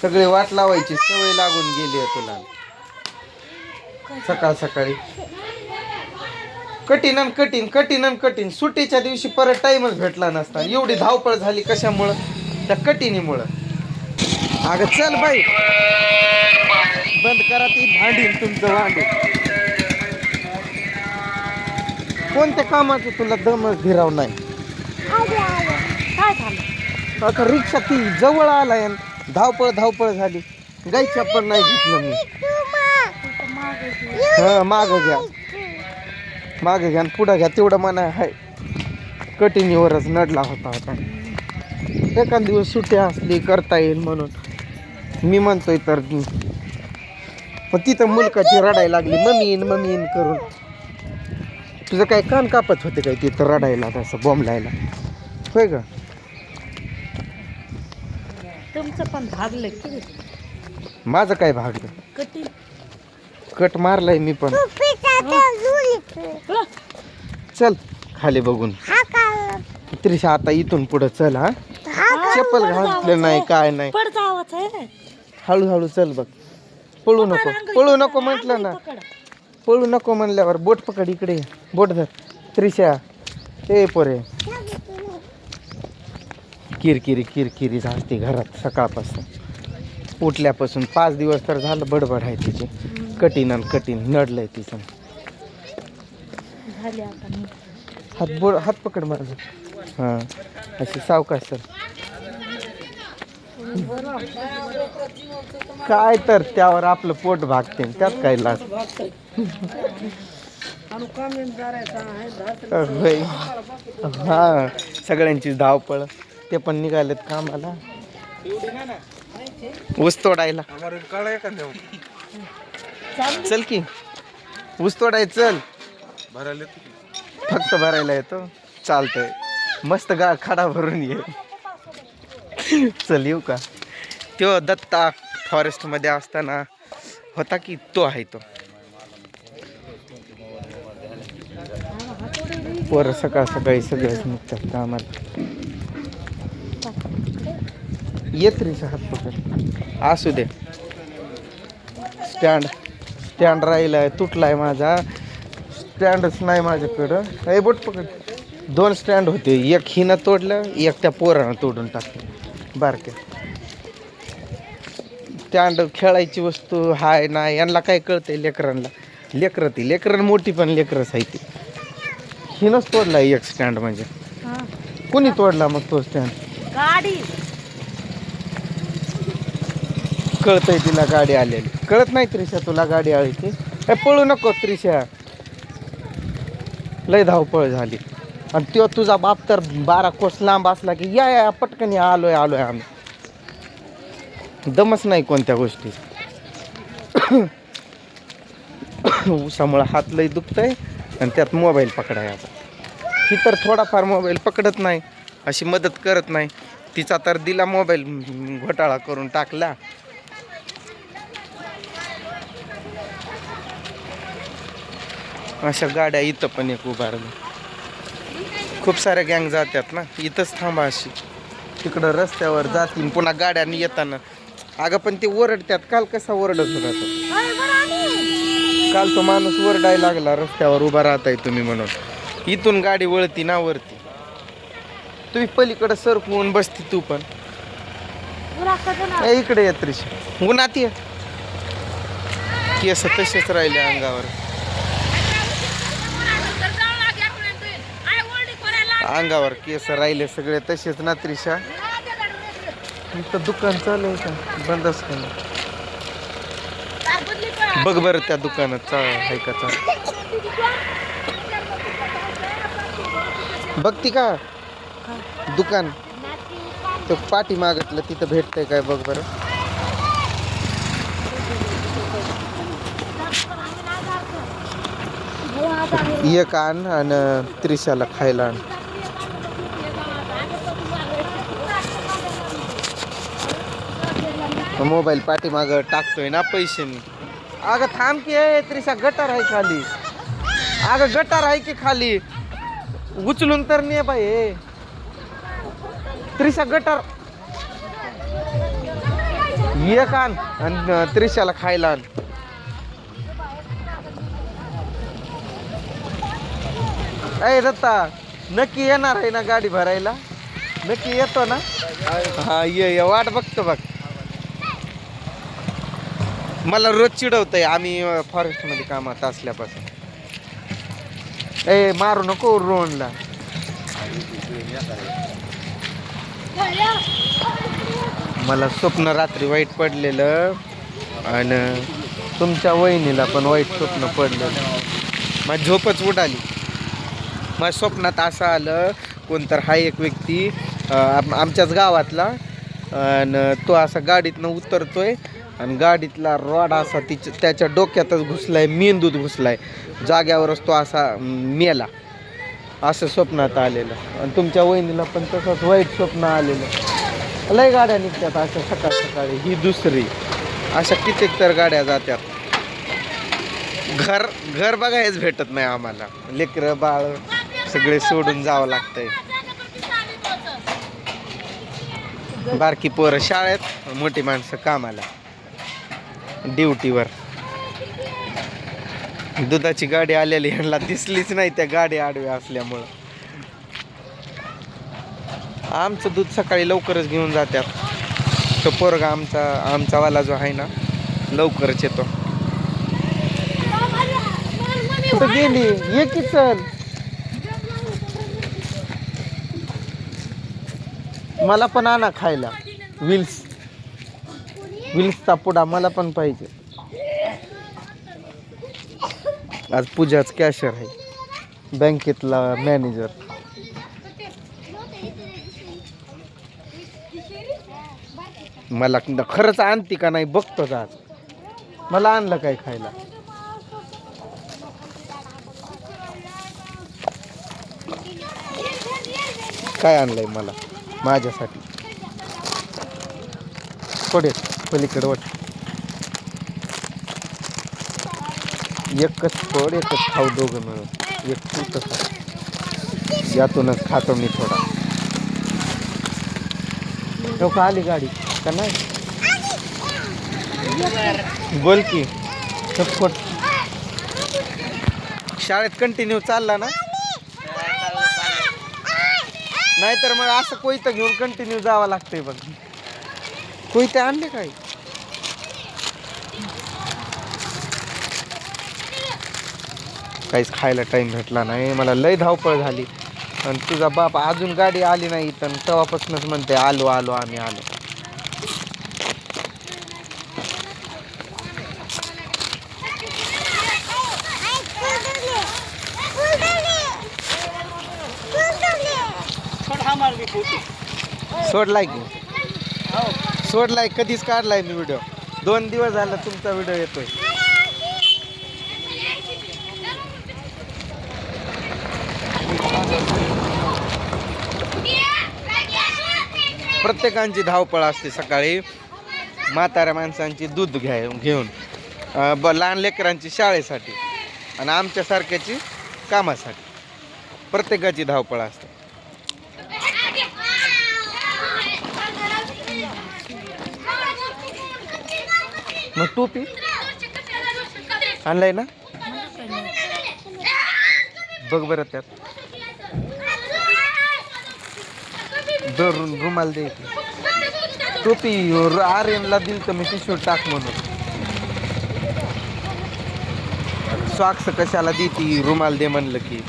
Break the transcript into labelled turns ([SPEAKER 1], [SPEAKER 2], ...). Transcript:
[SPEAKER 1] सगळे वाट लावायची सवय लागून गेली आहे तुला सकाळ सकाळी कठीण आणि कठीण कठीण आणि कठीण सुट्टीच्या दिवशी परत टाइमच भेटला नसता एवढी धावपळ झाली कशामुळं त्या कठीणीमुळं अगं चल बाई बंद करा ती भांडील तुमचं भांडी कोणत्या कामाचं तुला दमच धिराव नाही
[SPEAKER 2] काय झालं
[SPEAKER 1] आता रिक्षा ती जवळ आलाय धावपळ धावपळ झाली गायच्या पण नाही घेतलं मी हा माग घ्या मागे घ्या पुढं घ्या तेवढं मना आहे कठीणीवरच नडला होता आता एखाद दिवस सुट्टी असली करता येईल म्हणून मी म्हणतोय तर पण तिथं मुलकाची रडायला लागली मम्मी येईन करून तुझं काय कान कापत होते काय तिथं रडायला तसं बोंबलायला होय का
[SPEAKER 2] तुमचं पण भागलं की
[SPEAKER 1] माझं काय भागलं
[SPEAKER 2] कटी
[SPEAKER 1] कट मारलाय मी पण चल खाली बघून त्रिशा आता इथून पुढं चल हा चप्पल घातलं नाही काय नाही
[SPEAKER 2] पडचा आवाज आहे
[SPEAKER 1] हळूहळू चल बग पळू नको म्हटलं ना पळू नको म्हणल्यावर बोट पकड इकडे बोट धर त्रिशा ए पोरे किरकिरी झाली घरात सकाळपासून उठल्यापासून 5 दिवस तर झालं बडबड आहे तिची कठीण आणि कठीण नडलंय तिचं
[SPEAKER 2] झाली आता
[SPEAKER 1] हात पकड माझं हां अशी सावकाश सर काय तर त्यावर आपलं पोट भागते त्यात काय लाज हा सगळ्यांची धावपळ ते पण निघालेत कामाला ऊस तोडायला चल की ऊस तोडाय चल फक्त भरायला येतो चालतंय मस्त खडा भरून ये चल येऊ का तो दत्ता फॉरेस्ट मध्ये असताना होता की तो आहे तो पोरं सकाळ सकाळी सगळेच निघतात कामाला येत रे हात पकड असू दे स्टँड राहिलाय तुटलाय माझा स्टँडच नाही माझ्याकडं हे बोट पकड 2 स्टँड होते एक हिनं तोडलं एक त्या पोरानं तोडून टाकलं बारक्या स्टँड खेळायची वस्तू हाय नाही यांना काय कळतंय लेकरांना लेकरं मोठी पण लेकरच आहे ती हिनंच तोडला एक स्टँड म्हणजे कुणी तोडला मग तो स्टँड
[SPEAKER 2] गाडी
[SPEAKER 1] कळतंय तिला गाडी आलेली कळत नाही त्रिशा तुला गाडी आली ती पळू नको त्रिशा लय धावपळ झाली आणि तो तुझा बाप तर 12 कोस लांब असला की या पटकन आलोय आम्ही दमच नाही कोणत्या गोष्टी उसामुळं हात लय दुखतंय आणि त्यात मोबाईल पकडाय आता ही तर थोडाफार मोबाईल पकडत नाही अशी मदत करत नाही तिचा तर दिला मोबाईल घोटाळा करून टाकला अशा गाड्या इथं पण एक उभारल्या खूप साऱ्या गँग जातात ना इथंच थांबा अशी तिकडं रस्त्यावर जातील पुन्हा गाड्यांनी येताना अगं पण ते ओरडतात काल कसा ओरडत होता तो काल तो माणूस ओरडायला लागला रस्त्यावर उभा राहताय तुम्ही म्हणून इथून गाडी वळती ना वरती तुम्ही पलीकडे सरकवून बसती तू पण इकडे येत त्रिशा उन्हात ये केस तसेच राहिले अंगावर केस राहिले सगळे तसेच ना त्रिशा इथं दुकान चालू आहे का बंदच का बघ बरं त्या दुकानात आहे का चालू बघती का दुकान तो पाठी मागतलं तिथं भेटतंय काय बघ बरं एक आण आणि त्रिशाला खायला आण मोबाईल पाठीमाग टाकतोय ना पैसे अगं थांब की त्रिशा गटार आहे खाली अगं गटार आहे की खाली उचलून तर नाही बाई त्रिशा गटार एक आण आणि त्रिशाला खायला आण. अय दत्ता नक्की येणार आहे ना गाडी भरायला? नक्की येतो ना? हा ये वाट बघतो बघ. मला रोज चिडवतंय आम्ही फॉरेस्ट मध्ये कामात असल्यापासून. ए मारू नको रोहनला. मला स्वप्न रात्री वाईट पडलेलं आणि तुमच्या वहिनीला पण वाईट स्वप्न पडलेलं. माझी झोपच उडाली. माझ्या स्वप्नात असं आलं कोणतर हा एक व्यक्ती आमच्याच गावातला आणि तो असा गाडीतनं उतरतोय आणि गाडीतला रॉड असा त्याच्या डोक्यातच घुसलाय, मेंदूत घुसलाय, जाग्यावरच तो असा मेला. असं स्वप्नात आलेलं. आणि तुमच्या वहिनीला पण तसंच वाईट स्वप्न आलेलं. लय गाड्या निघतात अशा सकाळ सकाळी. ही दुसरी. अशा कित्येक तर गाड्या जात्यात. घर बघायच भेटत नाही आम्हाला. लेकरं बाळ सगळे सोडून जावं लागतंय. बारकी पोरं शाळेत, मोठी माणसं कामाला, ड्युटीवर. दुधाची गाडी आलेली ह्यांना दिसलीच नाही त्या गाडी आडव्या असल्यामुळं. आमचं दूध सकाळी लवकरच घेऊन जातात. तो पोरगा आमचा वाला जो आहे ना लवकरच येतो. कुठं गेली? ये की चल. मला पण आणा खायला विल्सचा पुडा मला पण पाहिजे. आज पूजाच कॅशर आहे, बँकेतला मॅनेजर. मला खरंच आणते का नाही बघतोच आज. मला आणलं काय खायला? काय आणलंय मला माझ्यासाठी? थोडे पलीकडे वाट. एकच थोड एकच खाऊ दोघं मिळून. एक तू तसा यातूनच खातो मी थोडा. तो का आली गाडी का नाही? बोल की. शाळेत कंटिन्यू चालला ना? नाहीतर मग असं कोयतं घेऊन कंटिन्यू जावं लागतंय बघ. कोयते आणले काय? काहीच खायला टाइम भेटला नाही. मला लय धावपळ झाली. आणि तुझा बाप अजून गाडी आली नाही तर तेव्हापासूनच म्हणते आलो आम्ही आलो. सोडलाय कधीच काढलाय मी व्हिडिओ. 2 दिवस झाला तुमचा व्हिडिओ येतोय. प्रत्येकांची धावपळ असते सकाळी. म्हाताऱ्या माणसांची दूध घेऊन लहान लेकरांची शाळेसाठी आणि आमच्यासारख्याची कामासाठी. प्रत्येकाची धावपळ असते. मग टोपी आणलाय ना? बघ बरं त्यात धरून रुमाल दे. टोपी आर्यनला दिल तर मी टी-शर्ट टाक म्हणून. सॉक्स कशाला देती? रुमाल दे म्हणलं की.